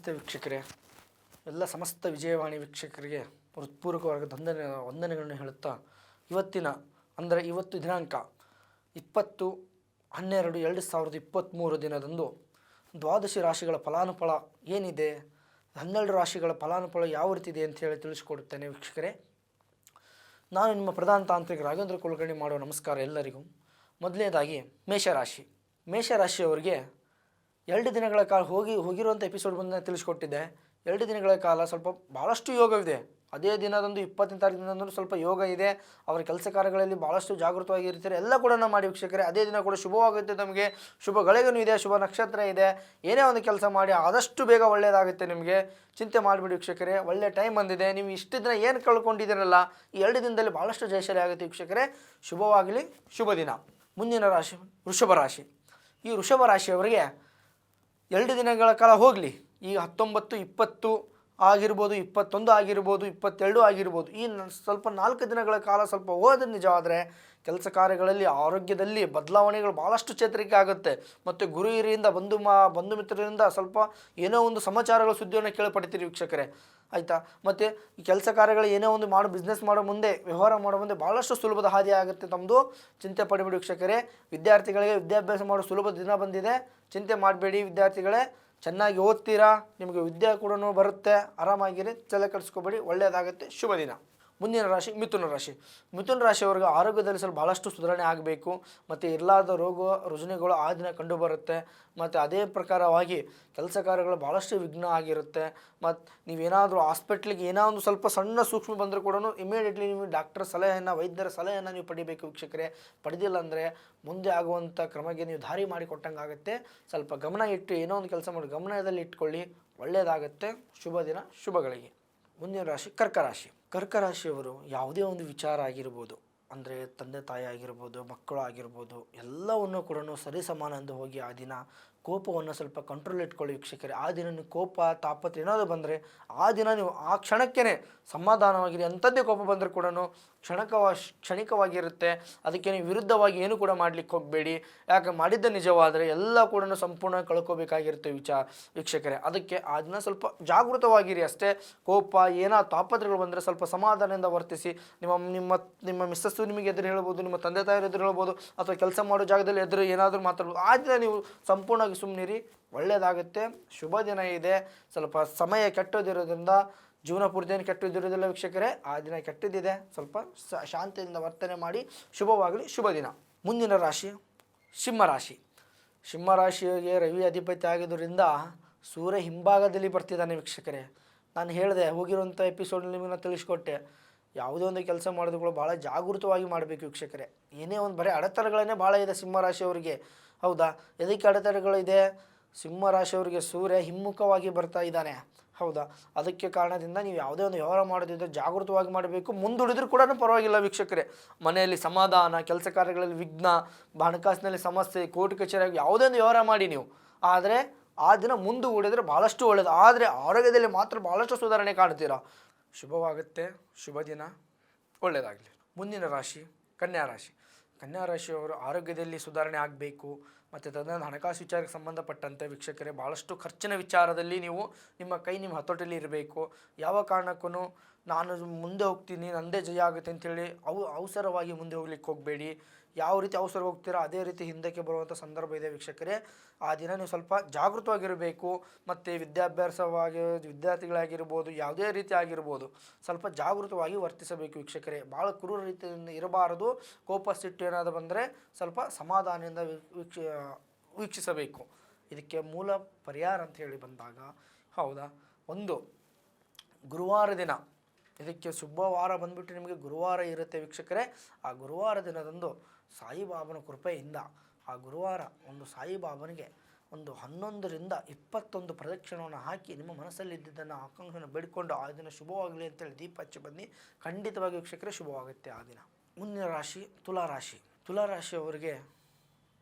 ನಮಸ್ತೆ ವೀಕ್ಷಕರೇ, ಎಲ್ಲ ಸಮಸ್ತ ವಿಜಯವಾಣಿ ವೀಕ್ಷಕರಿಗೆ ಹೃತ್ಪೂರ್ವಕವಾದ ವಂದನೆಗಳನ್ನು ಹೇಳುತ್ತಾ ಇವತ್ತಿನ ಅಂದರೆ ಇವತ್ತು ದಿನಾಂಕ 20/12/2023 ದಿನದಂದು ದ್ವಾದಶಿ ರಾಶಿಗಳ ಫಲಾನುಫಲ ಏನಿದೆ, 12 ರಾಶಿಗಳ ಫಲಾನುಫಲ ಯಾವ ರೀತಿ ಇದೆ ಅಂತ ಹೇಳಿ ತಿಳಿಸಿಕೊಡುತ್ತೇನೆ ವೀಕ್ಷಕರೇ. ನಾನು ನಿಮ್ಮ ಪ್ರಧಾನ ತಾಂತ್ರಿಕ ರಾಘವೇಂದ್ರ ಕುಲಕರ್ಣಿ ಮಾಡುವ ನಮಸ್ಕಾರ ಎಲ್ಲರಿಗೂ. ಮೊದಲನೇದಾಗಿ ಮೇಷರಾಶಿಯವರಿಗೆ 2 ದಿನಗಳ ಕಾಲ ಹೋಗಿರುವಂಥ ಎಪಿಸೋಡ್ ಬಂದು ತಿಳಿಸ್ಕೊಟ್ಟಿದ್ದೆ. 2 ದಿನಗಳ ಕಾಲ ಸ್ವಲ್ಪ ಭಾಳಷ್ಟು ಯೋಗವಿದೆ. ಅದೇ ದಿನದಂದು 20ನೇ ತಾರೀಕಿನಂದು ಸ್ವಲ್ಪ ಯೋಗ ಇದೆ. ಅವರ ಕೆಲಸ ಕಾರ್ಯಗಳಲ್ಲಿ ಭಾಳಷ್ಟು ಜಾಗೃತವಾಗಿರ್ತಾರೆ. ಎಲ್ಲ ಕೂಡ ಮಾಡಿ ವೀಕ್ಷಕರೇ. ಅದೇ ದಿನ ಕೂಡ ಶುಭವಾಗುತ್ತೆ. ನಮಗೆ ಶುಭ ಗಳಿಗೆನೂ ಇದೆ, ಶುಭ ನಕ್ಷತ್ರ ಇದೆ. ಏನೇ ಒಂದು ಕೆಲಸ ಮಾಡಿ ಆದಷ್ಟು ಬೇಗ ಒಳ್ಳೆಯದಾಗುತ್ತೆ. ನಿಮಗೆ ಚಿಂತೆ ಮಾಡಿಬಿಡಿ ವೀಕ್ಷಕರೇ, ಒಳ್ಳೆ ಟೈಮ್ ಬಂದಿದೆ. ನೀವು ಇಷ್ಟು ದಿನ ಏನು ಕಳ್ಕೊಂಡಿದ್ದೀರಲ್ಲ, ಈ 2 ದಿನದಲ್ಲಿ ಭಾಳಷ್ಟು ಜಯಶಾಲಿ ಆಗುತ್ತೆ ವೀಕ್ಷಕರೇ. ಶುಭವಾಗಲಿ, ಶುಭ ದಿನ. ಮುಂದಿನ ರಾಶಿ ವೃಷಭ ರಾಶಿ. ಈ ವೃಷಭ ರಾಶಿಯವರಿಗೆ 2 ದಿನಗಳ ಕಾಲ ಹೋಗಲಿ. ಈಗ 19, 20 ಆಗಿರ್ಬೋದು, 21 ಆಗಿರ್ಬೋದು, 22 ಆಗಿರ್ಬೋದು. ಈ ಸ್ವಲ್ಪ 4 ದಿನಗಳ ಕಾಲ ಸ್ವಲ್ಪ ಹೋದ ನಿಜವಾದರೆ ಕೆಲಸ ಕಾರ್ಯಗಳಲ್ಲಿ ಆರೋಗ್ಯದಲ್ಲಿ ಬದಲಾವಣೆಗಳು ಭಾಳಷ್ಟು ಚೇತರಿಕೆ ಆಗುತ್ತೆ. ಮತ್ತು ಗುರು ಹಿರಿಯಿಂದ ಬಂಧು ಮಿತ್ರರಿಂದ ಸ್ವಲ್ಪ ಏನೋ ಒಂದು ಸಮಾಚಾರಗಳ ಸುದ್ದಿಯನ್ನು ಕೇಳಿಪಡ್ತೀರಿ ವೀಕ್ಷಕರೇ, ಆಯಿತಾ. ಮತ್ತು ಈ ಕೆಲಸ ಕಾರ್ಯಗಳು ಏನೇ ಒಂದು ಬಿಸ್ನೆಸ್ ಮಾಡೋ ಮುಂದೆ, ವ್ಯವಹಾರ ಮಾಡೋ ಮುಂದೆ ಭಾಳಷ್ಟು ಸುಲಭದ ಹಾದಿ ಆಗುತ್ತೆ. ತಮ್ಮದು ಚಿಂತೆ ಪಡಿಬೇಡಿ ವೀಕ್ಷಕರೇ. ವಿದ್ಯಾರ್ಥಿಗಳಿಗೆ ವಿದ್ಯಾಭ್ಯಾಸ ಮಾಡೋ ಸುಲಭ ದಿನ ಬಂದಿದೆ. ಚಿಂತೆ ಮಾಡಬೇಡಿ ವಿದ್ಯಾರ್ಥಿಗಳೇ. ಚೆನ್ನಾಗಿ ಓದ್ತೀರಾ, ನಿಮಗೆ ವಿದ್ಯೆ ಕೂಡ ಬರುತ್ತೆ. ಆರಾಮಾಗಿರಿ, ತಲೆ ಕೆಡಿಸ್ಕೋಬೇಡಿ, ಒಳ್ಳೆಯದಾಗುತ್ತೆ. ಶುಭ ದಿನ. ಮುಂದಿನ ರಾಶಿ ಮಿಥುನ ರಾಶಿಯವರಿಗೆ ಆರೋಗ್ಯದಲ್ಲಿ ಸ್ವಲ್ಪ ಭಾಳಷ್ಟು ಸುಧಾರಣೆ ಆಗಬೇಕು. ಮತ್ತು ಇರಲಾರದ ರೋಗ ರುಜಿನಗಳು ಆ ದಿನ ಕಂಡುಬರುತ್ತೆ. ಮತ್ತು ಅದೇ ಪ್ರಕಾರವಾಗಿ ಕೆಲಸ ಕಾರ್ಯಗಳು ಭಾಳಷ್ಟು ವಿಘ್ನ ಆಗಿರುತ್ತೆ. ಮತ್ತು ನೀವೇನಾದರೂ ಹಾಸ್ಪಿಟ್ಲಿಗೆ ಏನೋ ಒಂದು ಸ್ವಲ್ಪ ಸಣ್ಣ ಸೂಕ್ಷ್ಮ ಬಂದರೂ ಕೂಡ ಇಮಿಡಿಯೇಟ್ಲಿ ನೀವು ಡಾಕ್ಟರ್ ಸಲಹೆಯನ್ನು, ವೈದ್ಯರ ಸಲಹೆಯನ್ನು ನೀವು ಪಡಿಬೇಕು ವೀಕ್ಷಕರೇ. ಪಡೆದಿಲ್ಲ ಅಂದರೆ ಮುಂದೆ ಆಗುವಂಥ ಕ್ರಮಕ್ಕೆ ನೀವು ದಾರಿ ಮಾಡಿಕೊಟ್ಟಂಗೆ ಆಗುತ್ತೆ. ಸ್ವಲ್ಪ ಗಮನ ಇಟ್ಟು ಏನೋ ಒಂದು ಕೆಲಸ ಮಾಡಿ ಗಮನದಲ್ಲಿ ಇಟ್ಕೊಳ್ಳಿ, ಒಳ್ಳೆಯದಾಗುತ್ತೆ. ಶುಭ ದಿನ, ಶುಭಗಳಿಗೆ. ಮುಂದಿನ ರಾಶಿ ಕರ್ಕ ರಾಶಿಯವರು ಯಾವುದೇ ಒಂದು ವಿಚಾರ ಆಗಿರ್ಬೋದು, ಅಂದರೆ ತಂದೆ ತಾಯಿ ಆಗಿರ್ಬೋದು, ಮಕ್ಕಳು ಆಗಿರ್ಬೋದು, ಎಲ್ಲವನ್ನು ಕೂಡ ಸರಿಸಮಾನ ಎಂದು ಹೋಗಿ ಆ ದಿನ ಕೋಪವನ್ನು ಸ್ವಲ್ಪ ಕಂಟ್ರೋಲ್ ಇಟ್ಕೊಳ್ಳಿ ವೀಕ್ಷಕರೇ. ಆ ದಿನ ನೀವು ಕೋಪ ತಾಪತ್ರ ಏನಾದರೂ ಬಂದರೆ ಆ ದಿನ ನೀವು ಆ ಕ್ಷಣಕ್ಕೇ ಸಮಾಧಾನವಾಗಿರಿ. ಅಂಥದ್ದೇ ಕೋಪ ಬಂದರೂ ಕೂಡ ಕ್ಷಣಿಕವಾಗಿರುತ್ತೆ. ಅದಕ್ಕೆ ನೀವು ವಿರುದ್ಧವಾಗಿ ಏನು ಕೂಡ ಮಾಡಲಿಕ್ಕೆ ಹೋಗಬೇಡಿ. ಯಾಕೆ ಮಾಡಿದ್ದ ನಿಜವಾದರೆ ಎಲ್ಲ ಕೂಡ ಸಂಪೂರ್ಣ ಕಳ್ಕೋಬೇಕಾಗಿರುತ್ತೆ ವೀಕ್ಷಕರೇ. ಅದಕ್ಕೆ ಆ ದಿನ ಸ್ವಲ್ಪ ಜಾಗೃತವಾಗಿರಿ ಅಷ್ಟೇ. ಕೋಪ ಏನೋ ತಾಪತ್ರಗಳು ಬಂದರೆ ಸ್ವಲ್ಪ ಸಮಾಧಾನದಿಂದ ವರ್ತಿಸಿ. ನಿಮ್ಮ ಮಿಸ್ಸಸ್ಸು ನಿಮಗೆ ಎದುರು ಹೇಳ್ಬೋದು, ನಿಮ್ಮ ತಂದೆ ತಾಯಿಯರು ಎದುರು ಹೇಳ್ಬೋದು, ಅಥವಾ ಕೆಲಸ ಮಾಡೋ ಜಾಗದಲ್ಲಿ ಎದುರು ಏನಾದರೂ ಮಾತಾಡ್ಬೋದು. ಆ ದಿನ ನೀವು ಸಂಪೂರ್ಣವಾಗಿ ಸುಮ್ಮನಿರಿ, ಒಳ್ಳೆಯದಾಗುತ್ತೆ. ಶುಭ ದಿನ ಇದೆ. ಸ್ವಲ್ಪ ಸಮಯ ಕೆಟ್ಟೋದಿರೋದ್ರಿಂದ ಜೀವನ ಪೂರ್ತಿಯನ್ನು ಕೆಟ್ಟದಿರೋದಿಲ್ಲ ವೀಕ್ಷಕರೇ. ಆ ದಿನ ಕೆಟ್ಟದಿದೆ. ಸ್ವಲ್ಪ ಶಾಂತಿಯಿಂದ ವರ್ತನೆ ಮಾಡಿ. ಶುಭವಾಗಲಿ, ಶುಭ ದಿನ. ಮುಂದಿನ ರಾಶಿ ಸಿಂಹರಾಶಿಗೆ ರವಿ ಅಧಿಪತಿ ಆಗಿದ್ದರಿಂದ ಸೂರ್ಯ ಹಿಂಭಾಗದಲ್ಲಿ ಬರ್ತಿದ್ದಾನೆ ವೀಕ್ಷಕರೇ. ನಾನು ಹೇಳಿದೆ, ಹೋಗಿರುವಂಥ ಎಪಿಸೋಡ್ನಲ್ಲಿ ನಿಮಗೆ ತಿಳಿಸ್ಕೊಟ್ಟೆ, ಯಾವುದೇ ಒಂದು ಕೆಲಸ ಮಾಡೋದು ಭಾಳ ಜಾಗೃತವಾಗಿ ಮಾಡಬೇಕು ವೀಕ್ಷಕರೇ. ಏನೇ ಒಂದು ಬರೀ ಅಡೆತಡೆಗಳನ್ನೇ ಭಾಳ ಇದೆ ಸಿಂಹರಾಶಿಯವರಿಗೆ, ಹೌದಾ. ಎದಕ್ಕೆ ಅಡೆತಡೆಗಳಿದೆ? ಸಿಂಹರಾಶಿಯವರಿಗೆ ಸೂರ್ಯ ಹಿಮ್ಮುಖವಾಗಿ ಬರ್ತಾ ಇದ್ದಾನೆ, ಹೌದಾ. ಅದಕ್ಕೆ ಕಾರಣದಿಂದ ನೀವು ಯಾವುದೇ ಒಂದು ವ್ಯವಹಾರ ಮಾಡೋದಿದ್ದರೆ ಜಾಗೃತವಾಗಿ ಮಾಡಬೇಕು. ಮುಂದುಳಿದ್ರೂ ಕೂಡ ಪರವಾಗಿಲ್ಲ ವೀಕ್ಷಕರೇ. ಮನೆಯಲ್ಲಿ ಸಮಾಧಾನ, ಕೆಲಸ ಕಾರ್ಯಗಳಲ್ಲಿ ವಿಘ್ನ, ಹಣಕಾಸಿನಲ್ಲಿ ಸಮಸ್ಯೆ, ಕೋರ್ಟ್ ಕಚೇರಿಯಾಗಿ ಯಾವುದೇ ಒಂದು ವ್ಯವಹಾರ ಮಾಡಿ ನೀವು, ಆದರೆ ಆ ದಿನ ಮುಂದೂಡಿದರೆ ಭಾಳಷ್ಟು ಒಳ್ಳೆಯದು. ಆದರೆ ಆರೋಗ್ಯದಲ್ಲಿ ಮಾತ್ರ ಭಾಳಷ್ಟು ಸುಧಾರಣೆ ಕಾಣ್ತೀರಾ. ಶುಭವಾಗುತ್ತೆ, ಶುಭ ದಿನ, ಒಳ್ಳೆಯದಾಗಲಿ. ಮುಂದಿನ ರಾಶಿ ಕನ್ಯಾ ರಾಶಿಯವರು ಆರೋಗ್ಯದಲ್ಲಿ ಸುಧಾರಣೆ ಆಗಬೇಕು. ಮತ್ತು ತದನಂತರ ಹಣಕಾಸು ವಿಚಾರಕ್ಕೆ ಸಂಬಂಧಪಟ್ಟಂತೆ ವೀಕ್ಷಕರೇ ಭಾಳಷ್ಟು ಖರ್ಚಿನ ವಿಚಾರದಲ್ಲಿ ನೀವು ನಿಮ್ಮ ಹತೋಟಿಯಲ್ಲಿ ಇರಬೇಕು. ಯಾವ ಕಾರಣಕ್ಕೂ ನಾನು ಮುಂದೆ ಹೋಗ್ತೀನಿ, ನಂದೇ ಜಯ ಆಗುತ್ತೆ ಅಂಥೇಳಿ ಅವಸರವಾಗಿ ಮುಂದೆ ಹೋಗ್ಲಿಕ್ಕೆ ಹೋಗಬೇಡಿ. ಯಾವ ರೀತಿ ಅವಸರ ಹೋಗ್ತೀರೋ ಅದೇ ರೀತಿ ಹಿಂದಕ್ಕೆ ಬರುವಂಥ ಸಂದರ್ಭ ಇದೆ ವೀಕ್ಷಕರೇ. ಆ ದಿನ ನೀವು ಸ್ವಲ್ಪ ಜಾಗೃತವಾಗಿರಬೇಕು. ಮತ್ತು ವಿದ್ಯಾರ್ಥಿಗಳಾಗಿರ್ಬೋದು, ಯಾವುದೇ ರೀತಿ ಆಗಿರ್ಬೋದು, ಸ್ವಲ್ಪ ಜಾಗೃತವಾಗಿ ವರ್ತಿಸಬೇಕು ವೀಕ್ಷಕರೇ. ಭಾಳ ಕ್ರೂರ ರೀತಿಯಿಂದ ಇರಬಾರದು. ಕೋಪ ಸಿಟ್ಟು ಏನಾದರೂ ಬಂದರೆ ಸ್ವಲ್ಪ ಸಮಾಧಾನದಿಂದ ವೀಕ್ಷಿಸಬೇಕು. ಇದಕ್ಕೆ ಮೂಲ ಪರಿಹಾರ ಅಂತ ಹೇಳಿ ಬಂದಾಗ, ಹೌದಾ, ಒಂದು ಗುರುವಾರ ದಿನ, ಇದಕ್ಕೆ ಶುಭವಾರ ಬಂದುಬಿಟ್ಟು ನಿಮಗೆ ಗುರುವಾರ ಇರುತ್ತೆ ವೀಕ್ಷಕರೇ. ಆ ಗುರುವಾರ ದಿನದಂದು ಸಾಯಿಬಾಬನ ಕೃಪೆಯಿಂದ ಆ ಗುರುವಾರ ಒಂದು ಸಾಯಿಬಾಬನಿಗೆ ಒಂದು 11 ರಿಂದ 21 ಪ್ರದಕ್ಷಿಣವನ್ನು ಹಾಕಿ ನಿಮ್ಮ ಮನಸ್ಸಲ್ಲಿ ಇದ್ದಿದ್ದನ್ನು ಆಕಾಂಕ್ಷೆಯನ್ನು ಬೇಡಿಕೊಂಡು ಆ ದಿನ ಶುಭವಾಗಲಿ ಅಂತೇಳಿ ದೀಪ ಹಚ್ಚಿ ಬನ್ನಿ. ಖಂಡಿತವಾಗಿ ವೀಕ್ಷಕರೇ ಶುಭವಾಗುತ್ತೆ ಆ ದಿನ. ಮುಂದಿನ ರಾಶಿ ತುಲಾರಾಶಿಯವರಿಗೆ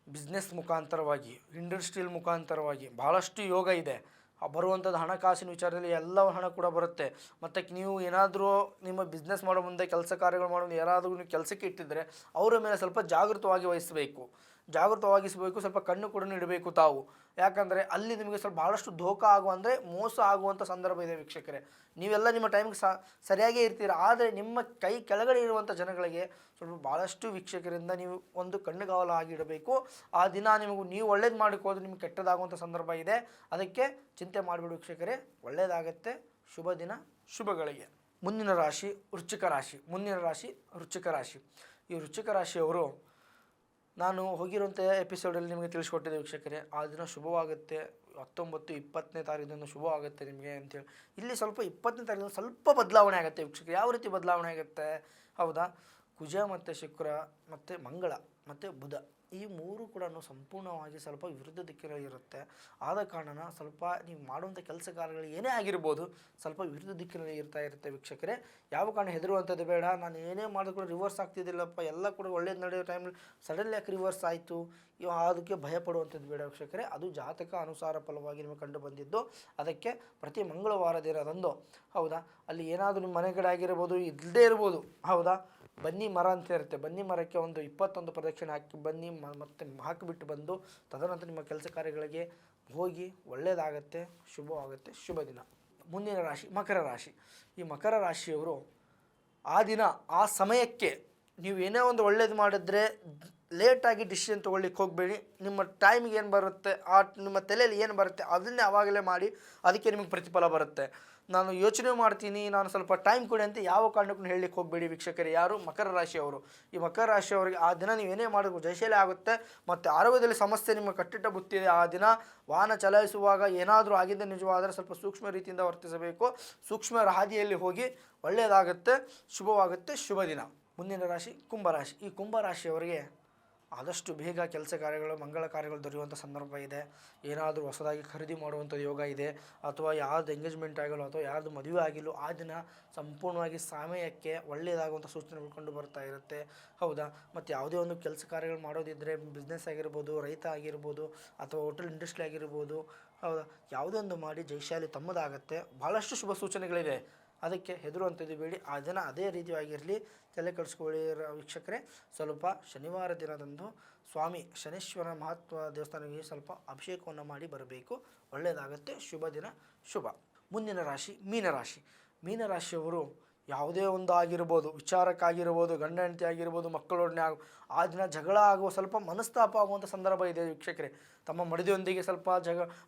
ಬಿಸ್ನೆಸ್ ಮುಖಾಂತರವಾಗಿ, ಇಂಡಸ್ಟ್ರಿಯಲ್ ಮುಖಾಂತರವಾಗಿ ಭಾಳಷ್ಟು ಯೋಗ ಇದೆ. ಬರುವಂಥದ್ದು ಹಣಕಾಸಿನ ವಿಚಾರದಲ್ಲಿ ಎಲ್ಲ ಹಣ ಕೂಡ ಬರುತ್ತೆ. ಮತ್ತು ನೀವು ಏನಾದರೂ ನಿಮ್ಮ ಬಿಸ್ನೆಸ್ ಮಾಡೋ ಮುಂದೆ, ಕೆಲಸ ಕಾರ್ಯಗಳು ಮಾಡೋ ಮುಂದೆ ಯಾರಾದರೂ ನೀವು ಕೆಲಸಕ್ಕೆ ಇಟ್ಟಿದ್ದರೆ ಅವರ ಮೇಲೆ ಸ್ವಲ್ಪ ಜಾಗೃತವಾಗಿ ವಹಿಸಬೇಕು. ಜಾಗೃತವಾಗಿಸಬೇಕು. ಸ್ವಲ್ಪ ಕಣ್ಣು ಕೂಡ ಇಡಬೇಕು ತಾವು, ಯಾಕಂದರೆ ಅಲ್ಲಿ ನಿಮಗೆ ಸ್ವಲ್ಪ ಭಾಳಷ್ಟು ಧೋಖ ಅಂದರೆ ಮೋಸ ಆಗುವಂಥ ಸಂದರ್ಭ ಇದೆ ವೀಕ್ಷಕರೇ. ನೀವೆಲ್ಲ ನಿಮ್ಮ ಟೈಮ್ಗೆ ಸರಿಯಾಗೇ ಇರ್ತೀರ, ಆದರೆ ನಿಮ್ಮ ಕೈ ಕೆಳಗಡೆ ಇರುವಂಥ ಜನಗಳಿಗೆ ಸ್ವಲ್ಪ ಭಾಳಷ್ಟು ವೀಕ್ಷಕರಿಂದ ನೀವು ಒಂದು ಕಣ್ಣುಗಾವಲು ಆಗಿಡಬೇಕು. ಆ ದಿನ ನೀವು ಒಳ್ಳೇದು ಮಾಡಿಕೋದ್ರೆ ನಿಮ್ಗೆ ಕೆಟ್ಟದಾಗುವಂಥ ಸಂದರ್ಭ ಇದೆ. ಅದಕ್ಕೆ ಚಿಂತೆ ಮಾಡಿಬಿಡಿ ವೀಕ್ಷಕರೇ, ಒಳ್ಳೆಯದಾಗತ್ತೆ. ಶುಭ ದಿನ, ಶುಭಗಳಿಗೆ. ಮುಂದಿನ ರಾಶಿ ವೃಶ್ಚಿಕ ರಾಶಿ. ಮುಂದಿನ ರಾಶಿ ವೃಶ್ಚಿಕ ರಾಶಿ. ಈ ವೃಶ್ಚಿಕ ರಾಶಿಯವರು ನಾನು ಹೋಗಿರುವಂಥ ಎಪಿಸೋಡಲ್ಲಿ ನಿಮಗೆ ತಿಳಿಸ್ಕೊಟ್ಟಿದ್ದೆ ವೀಕ್ಷಕರೇ, ಆ ದಿನ ಶುಭವಾಗುತ್ತೆ. 19, 20ನೇ ತಾರೀಕಿನಿಂದ ಶುಭವಾಗುತ್ತೆ ನಿಮಗೆ ಅಂತೇಳಿ. ಇಲ್ಲಿ ಸ್ವಲ್ಪ 20ನೇ ತಾರೀಕಿಂದ ಸ್ವಲ್ಪ ಬದಲಾವಣೆ ಆಗುತ್ತೆ ವೀಕ್ಷಕರೇ. ಯಾವ ರೀತಿ ಬದಲಾವಣೆ ಆಗುತ್ತೆ? ಹೌದಾ, ಕುಜ ಮತ್ತು ಶುಕ್ರ ಮತ್ತು ಮಂಗಳ ಮತ್ತು ಬುಧ ಈ ಮೂರು ಕೂಡ ಸಂಪೂರ್ಣವಾಗಿ ಸ್ವಲ್ಪ ವಿರುದ್ಧ ದಿಕ್ಕಿನಲ್ಲಿ ಇರುತ್ತೆ. ಆದ ಕಾರಣ ಸ್ವಲ್ಪ ನೀವು ಮಾಡುವಂಥ ಕೆಲಸ ಕಾರ್ಯಗಳು ಏನೇ ಆಗಿರ್ಬೋದು ಸ್ವಲ್ಪ ವಿರುದ್ಧ ದಿಕ್ಕಿನಲ್ಲಿ ಇರುತ್ತೆ ವೀಕ್ಷಕರೇ. ಯಾವ ಕಾರಣ ಹೆದರುವಂಥದ್ದು ಬೇಡ. ನಾನು ಏನೇ ಮಾಡಿದ್ರು ಕೂಡ ರಿವರ್ಸ್ ಆಗ್ತಿದ್ದಿಲ್ಲಪ್ಪ, ಎಲ್ಲ ಕೂಡ ಒಳ್ಳೇದು ನಡೆಯೋ ಟೈಮಲ್ಲಿ ಸಡನ್ಲಿ ಯಾಕೆ ರಿವರ್ಸ್ ಆಯಿತು, ಅದಕ್ಕೆ ಭಯಪಡುವಂಥದ್ದು ಬೇಡ ವೀಕ್ಷಕರೇ. ಅದು ಜಾತಕ ಅನುಸಾರ ಫಲವಾಗಿ ನಿಮಗೆ ಕಂಡು ಬಂದಿದ್ದು. ಅದಕ್ಕೆ ಪ್ರತಿ ಮಂಗಳವಾರ ದಿನದಂದು ಹೌದಾ, ಅಲ್ಲಿ ಏನಾದರೂ ನಿಮ್ಮ ಮನೆ ಕಡೆ ಆಗಿರ್ಬೋದು, ಇಲ್ಲದೇ ಇರ್ಬೋದು, ಹೌದಾ, ಬನ್ನಿ ಮರ ಅಂತ ಇರುತ್ತೆ, ಬನ್ನಿ ಮರಕ್ಕೆ ಒಂದು 21 ಪ್ರದಕ್ಷಿಣೆ ಹಾಕಿ ಬನ್ನಿ ಮತ್ತೆ ಹಾಕಿಬಿಟ್ಟು ಬಂದು ತದನಂತರ ನಿಮ್ಮ ಕೆಲಸ ಕಾರ್ಯಗಳಿಗೆ ಹೋಗಿ ಒಳ್ಳೆಯದಾಗತ್ತೆ, ಶುಭವಾಗುತ್ತೆ. ಶುಭ ದಿನ. ಮುಂದಿನ ರಾಶಿ ಮಕರ ರಾಶಿ. ಈ ಮಕರ ರಾಶಿಯವರು ಆ ದಿನ ಆ ಸಮಯಕ್ಕೆ ನೀವು ಏನೇ ಒಂದು ಒಳ್ಳೇದು ಮಾಡಿದ್ರೆ ಲೇಟಾಗಿ ಡಿಸಿಷನ್ ತೊಗೊಳ್ಳಿಕ್ಕೆ ಹೋಗಬೇಡಿ. ನಿಮ್ಮ ಟೈಮಿಗೆ ಏನು ಬರುತ್ತೆ, ನಿಮ್ಮ ತಲೆಯಲ್ಲಿ ಏನು ಬರುತ್ತೆ ಅದನ್ನೇ ಆವಾಗಲೇ ಮಾಡಿ, ಅದಕ್ಕೆ ನಿಮಗೆ ಪ್ರತಿಫಲ ಬರುತ್ತೆ. ನಾನು ಯೋಚನೆ ಮಾಡ್ತೀನಿ, ನಾನು ಸ್ವಲ್ಪ ಟೈಮ್ ಕೊಡಿ ಅಂತ ಯಾವ ಕಾರಣಕ್ಕೂ ಹೇಳಲಿಕ್ಕೆ ಹೋಗಬೇಡಿ ವೀಕ್ಷಕರೇ. ಯಾರು? ಮಕರ ರಾಶಿಯವರು. ಈ ಮಕರ ರಾಶಿಯವರಿಗೆ ಆ ದಿನ ನೀವೇನೇ ಮಾಡೋದು ಜಯಶೀಲ ಆಗುತ್ತೆ. ಮತ್ತು ಆರೋಗ್ಯದಲ್ಲಿ ಸಮಸ್ಯೆ ನಿಮ್ಮ ಕಟ್ಟಿಟ್ಟ ಬುತ್ತಿದೆ. ಆ ದಿನ ವಾಹನ ಚಲಾಯಿಸುವಾಗ ಏನಾದರೂ ಆಗಿದ್ದರೆ ನಿಜವಾದರೆ ಸ್ವಲ್ಪ ಸೂಕ್ಷ್ಮ ರೀತಿಯಿಂದ ವರ್ತಿಸಬೇಕು. ಸೂಕ್ಷ್ಮ ಹಾದಿಯಲ್ಲಿ ಹೋಗಿ ಒಳ್ಳೆಯದಾಗುತ್ತೆ, ಶುಭವಾಗುತ್ತೆ. ಶುಭ ದಿನ. ಮುಂದಿನ ರಾಶಿ ಕುಂಭರಾಶಿ. ಈ ಕುಂಭರಾಶಿಯವರಿಗೆ ಆದಷ್ಟು ಬೇಗ ಕೆಲಸ ಕಾರ್ಯಗಳು, ಮಂಗಳ ಕಾರ್ಯಗಳು ದೊರೆಯುವಂಥ ಸಂದರ್ಭ ಇದೆ. ಏನಾದರೂ ಹೊಸದಾಗಿ ಖರೀದಿ ಮಾಡುವಂಥ ಯೋಗ ಇದೆ, ಅಥವಾ ಯಾರ್ದು ಎಂಗೇಜ್ಮೆಂಟ್ ಆಗಿಲ್ಲ ಅಥವಾ ಯಾರ್ದು ಮದುವೆ ಆಗಿಲ್ಲ, ಆ ದಿನ ಸಂಪೂರ್ಣವಾಗಿ ಸಮಯಕ್ಕೆ ಒಳ್ಳೆಯದಾಗುವಂಥ ಸೂಚನೆಗಳು ಕಂಡು ಬರ್ತಾ ಇರುತ್ತೆ. ಹೌದಾ, ಮತ್ತು ಯಾವುದೇ ಒಂದು ಕೆಲಸ ಕಾರ್ಯಗಳು ಮಾಡೋದಿದ್ದರೆ ಬಿಸ್ನೆಸ್ ಆಗಿರ್ಬೋದು, ರೈತ ಆಗಿರ್ಬೋದು, ಅಥವಾ ಹೋಟೆಲ್ ಇಂಡಸ್ಟ್ರಿ ಆಗಿರ್ಬೋದು, ಹೌದಾ, ಯಾವುದೇ ಒಂದು ಮಾಡಿ ಜಯಶಾಲಿ ತಮ್ಮದಾಗತ್ತೆ. ಭಾಳಷ್ಟು ಶುಭ ಸೂಚನೆಗಳಿದೆ. ಅದಕ್ಕೆ ಹೆದರುವಂಥದ್ದು ಬೇಡಿ. ಆ ದಿನ ಅದೇ ರೀತಿಯಾಗಿರಲಿ, ತಲೆ ಕೆಡಿಸ್ಕೊಳ್ಳಿ ವೀಕ್ಷಕರೇ. ಸ್ವಲ್ಪ ಶನಿವಾರ ದಿನದಂದು ಸ್ವಾಮಿ ಶನೇಶ್ವರ ಮಹತ್ವ ದೇವಸ್ಥಾನಕ್ಕೆ ಸ್ವಲ್ಪ ಅಭಿಷೇಕವನ್ನು ಮಾಡಿ ಬರಬೇಕು, ಒಳ್ಳೆಯದಾಗುತ್ತೆ. ಶುಭ ದಿನ, ಶುಭ. ಮುಂದಿನ ರಾಶಿ ಮೀನರಾಶಿ. ಮೀನರಾಶಿಯವರು ಯಾವುದೇ ಒಂದು ಆಗಿರ್ಬೋದು, ವಿಚಾರಕ್ಕಾಗಿರ್ಬೋದು, ಗಂಡ ಹೆಂಡತಿ ಆಗಿರ್ಬೋದು, ಮಕ್ಕಳೊಡನೆ ಆ ದಿನ ಜಗಳ ಆಗುವ, ಸ್ವಲ್ಪ ಮನಸ್ತಾಪ ಆಗುವಂಥ ಸಂದರ್ಭ ಇದೆ ವೀಕ್ಷಕರೇ. ತಮ್ಮ ಮಡದಿಯೊಂದಿಗೆ ಸ್ವಲ್ಪ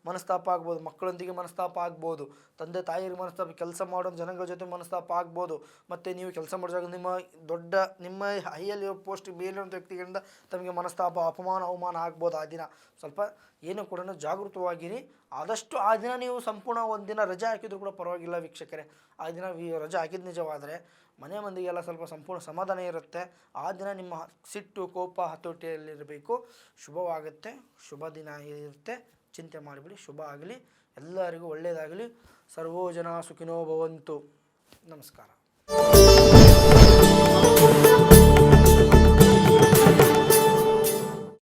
ಮನಸ್ತಾಪ ಆಗ್ಬೋದು, ಮಕ್ಕಳೊಂದಿಗೆ ಮನಸ್ತಾಪ ಆಗ್ಬೋದು, ತಂದೆ ತಾಯಿಗೆ ಮನಸ್ತಾಪ, ಕೆಲಸ ಮಾಡೋ ಜನಗಳ ಜೊತೆ ಮನಸ್ತಾಪ ಆಗ್ಬೋದು. ಮತ್ತು ನೀವು ಕೆಲಸ ಮಾಡಿದಾಗ ನಿಮ್ಮ ಹೈಯಲ್ಲಿ ಪೋಸ್ಟ್ ಮೇಲಿರುವಂಥ ವ್ಯಕ್ತಿಗಳಿಂದ ತಮಗೆ ಮನಸ್ತಾಪ, ಅವಮಾನ ಆಗ್ಬೋದು. ಆ ದಿನ ಸ್ವಲ್ಪ ಏನು ಕೂಡ ಜಾಗೃತವಾಗಿರಿ. ಆದಷ್ಟು ಆ ದಿನ ನೀವು ಸಂಪೂರ್ಣ ಒಂದು ದಿನ ರಜೆ ಹಾಕಿದ್ರು ಕೂಡ ಪರವಾಗಿಲ್ಲ ವೀಕ್ಷಕರೇ. ಆ ದಿನ ರಜೆ ಹಾಕಿದ ನಿಜವಾದರೆ ಮನೆ ಮಂದಿಗೆಲ್ಲ ಸ್ವಲ್ಪ ಸಂಪೂರ್ಣ ಸಮಾಧಾನ ಇರುತ್ತೆ. ಆ ದಿನ ನಿಮ್ಮ ಸಿಟ್ಟು, ಕೋಪ ಹತೋಟಿಯಲ್ಲಿರಬೇಕು. ಶುಭವಾಗುತ್ತೆ, ಶುಭ ದಿನ ಇರುತ್ತೆ. ಚಿಂತೆ ಮಾಡಿಬಿಡಿ, ಶುಭ ಆಗಲಿ, ಎಲ್ಲರಿಗೂ ಒಳ್ಳೆಯದಾಗಲಿ. ಸರ್ವೋ ಜನ ಸುಖಿನೋ ಭವಂತು. ನಮಸ್ಕಾರ.